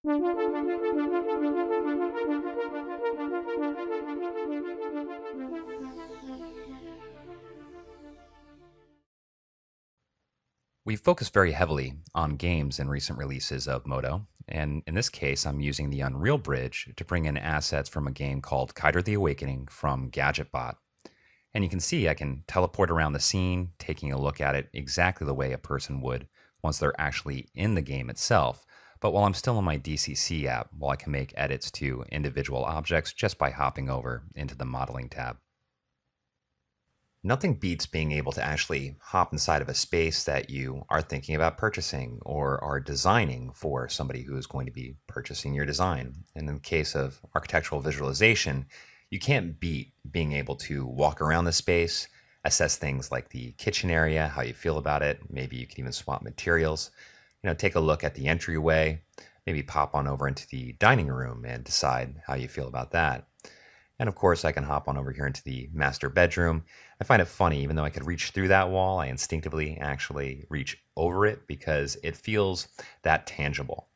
We've focused very heavily on games in recent releases of Modo, and in this case, I'm using the Unreal Bridge to bring in assets from a game called Kiter the Awakening from GadgetBot. And you can see I can teleport around the scene, taking a look at it exactly the way a person would once they're actually in the game itself. But while I'm still in my DCC app, while I can make edits to individual objects just by hopping over into the Modeling tab. Nothing beats being able to actually hop inside of a space that you are thinking about purchasing or are designing for somebody who is going to be purchasing your design. And in the case of architectural visualization, you can't beat being able to walk around the space, assess things like the kitchen area, how you feel about it. Maybe you can even swap materials. Take a look at the entryway, maybe pop on over into the dining room and decide how you feel about that. And of course, I can hop on over here into the master bedroom. I find it funny, even though I could reach through that wall, I instinctively actually reach over it because it feels that tangible.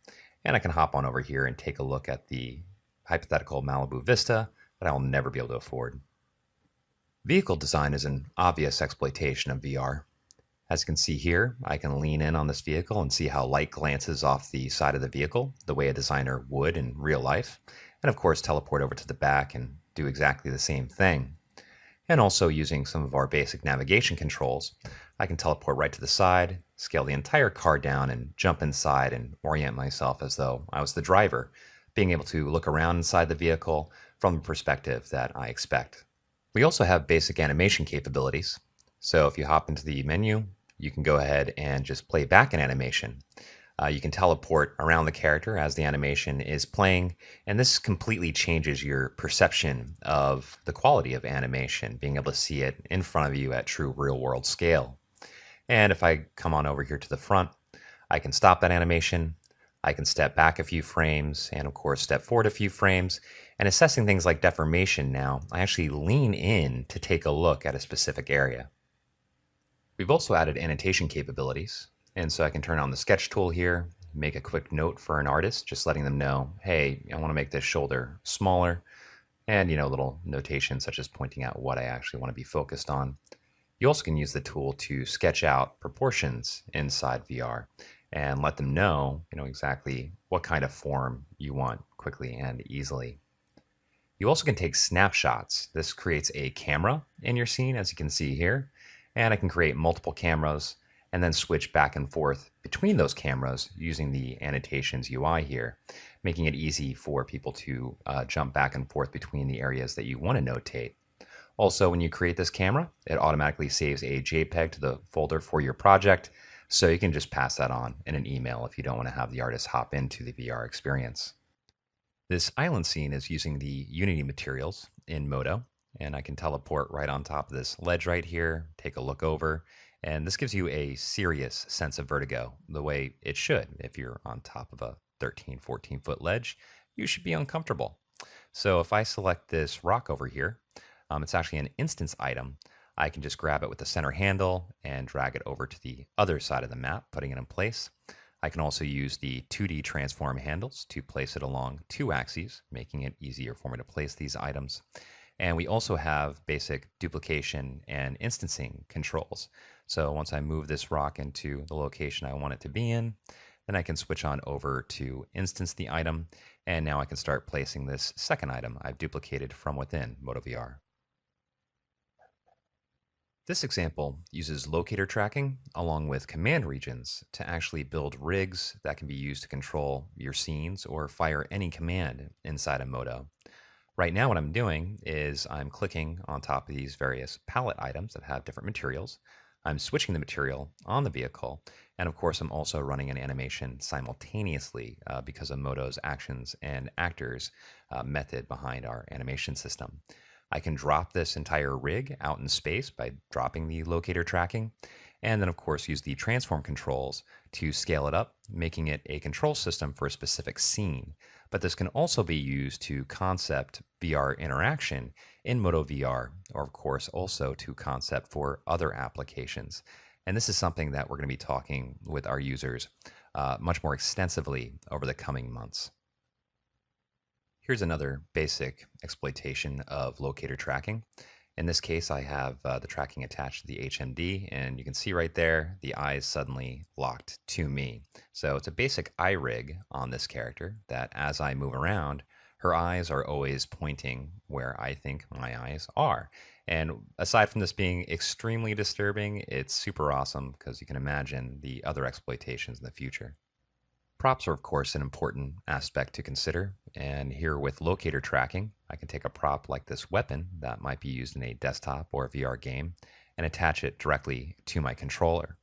And I can hop on over here and take a look at the hypothetical Malibu Vista that I will never be able to afford. Vehicle design is an obvious exploitation of VR. As you can see here, I can lean in on this vehicle and see how light glances off the side of the vehicle, the way a designer would in real life. And of course, teleport over to the back and do exactly the same thing. And also using some of our basic navigation controls, I can teleport right to the side, scale the entire car down and jump inside and orient myself as though I was the driver, being able to look around inside the vehicle from the perspective that I expect. We also have basic animation capabilities. So if you hop into the menu, you can go ahead and just play back an animation. You can teleport around the character as the animation is playing, and this completely changes your perception of the quality of animation, being able to see it in front of you at true real-world scale. And if I come on over here to the front, I can stop that animation, I can step back a few frames, and of course step forward a few frames. And assessing things like deformation now, I actually lean in to take a look at a specific area. We've also added annotation capabilities. And so I can turn on the sketch tool here, make a quick note for an artist, just letting them know, hey, I want to make this shoulder smaller, and a little notation such as pointing out what I actually want to be focused on. You also can use the tool to sketch out proportions inside VR and let them know, exactly what kind of form you want quickly and easily. You also can take snapshots. This creates a camera in your scene, as you can see here, and I can create multiple cameras and then switch back and forth between those cameras using the annotations UI here, making it easy for people to jump back and forth between the areas that you want to notate. Also, when you create this camera, it automatically saves a JPEG to the folder for your project, so you can just pass that on in an email if you don't want to have the artist hop into the VR experience. This island scene is using the Unity materials in Modo, and I can teleport right on top of this ledge right here, take a look over, and this gives you a serious sense of vertigo, the way it should. If you're on top of a 13, 14-foot ledge, you should be uncomfortable. So if I select this rock over here, it's actually an instance item. I can just grab it with the center handle and drag it over to the other side of the map, putting it in place. I can also use the 2D transform handles to place it along 2 axes, making it easier for me to place these items. And we also have basic duplication and instancing controls. So once I move this rock into the location I want it to be in, then I can switch on over to instance the item, and now I can start placing this second item I've duplicated from within Modo VR. This example uses locator tracking along with command regions to actually build rigs that can be used to control your scenes or fire any command inside of Modo. Right now what I'm doing is I'm clicking on top of these various palette items that have different materials. I'm switching the material on the vehicle, and of course I'm also running an animation simultaneously because of Modo's actions and actors method behind our animation system. I can drop this entire rig out in space by dropping the locator tracking, and then of course use the transform controls to scale it up, making it a control system for a specific scene. But this can also be used to concept VR interaction in Modo VR, or of course also to concept for other applications. And this is something that we're going to be talking with our users much more extensively over the coming months. Here's another basic exploitation of locator tracking. In this case, I have the tracking attached to the HMD, and you can see right there, the eye is suddenly locked to me. So it's a basic eye rig on this character that as I move around, her eyes are always pointing where I think my eyes are. And aside from this being extremely disturbing, it's super awesome because you can imagine the other exploitations in the future. Props are, of course, an important aspect to consider. And here with locator tracking, I can take a prop like this weapon that might be used in a desktop or a VR game and attach it directly to my controller.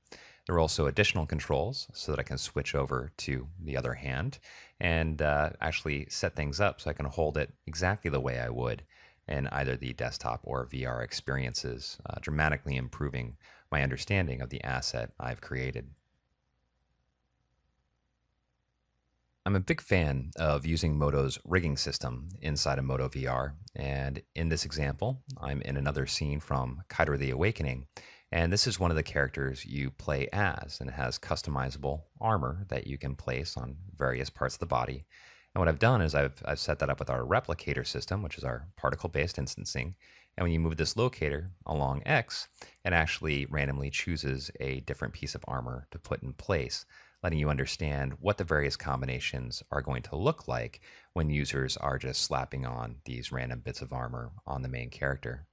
There are also additional controls so that I can switch over to the other hand and actually set things up so I can hold it exactly the way I would in either the desktop or VR experiences, dramatically improving my understanding of the asset I've created. I'm a big fan of using Modo's rigging system inside of Modo VR, and in this example, I'm in another scene from Kaitor the Awakening, and this is one of the characters you play as, and it has customizable armor that you can place on various parts of the body. And what I've done is I've set that up with our replicator system, which is our particle-based instancing, and when you move this locator along X, it actually randomly chooses a different piece of armor to put in place, letting you understand what the various combinations are going to look like when users are just slapping on these random bits of armor on the main character.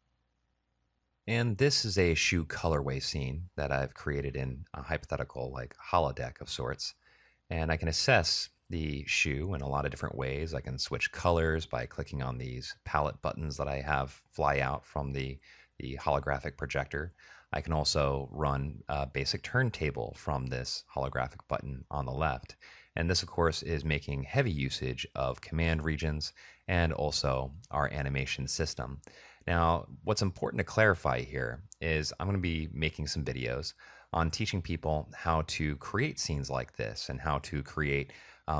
And this is a shoe colorway scene that I've created in a hypothetical like holodeck of sorts. And I can assess the shoe in a lot of different ways. I can switch colors by clicking on these palette buttons that I have fly out from the holographic projector. I can also run a basic turntable from this holographic button on the left. And this, of course, is making heavy usage of command regions and also our animation system. Now, what's important to clarify here is I'm going to be making some videos on teaching people how to create scenes like this and how to create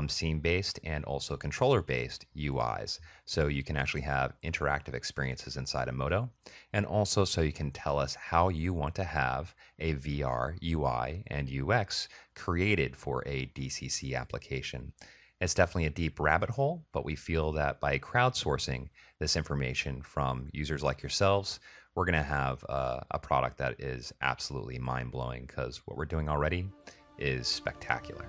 scene-based and also controller-based UIs. So you can actually have interactive experiences inside of Modo, and also so you can tell us how you want to have a VR UI and UX created for a DCC application. It's definitely a deep rabbit hole, but we feel that by crowdsourcing this information from users like yourselves, we're going to have a product that is absolutely mind-blowing because what we're doing already is spectacular.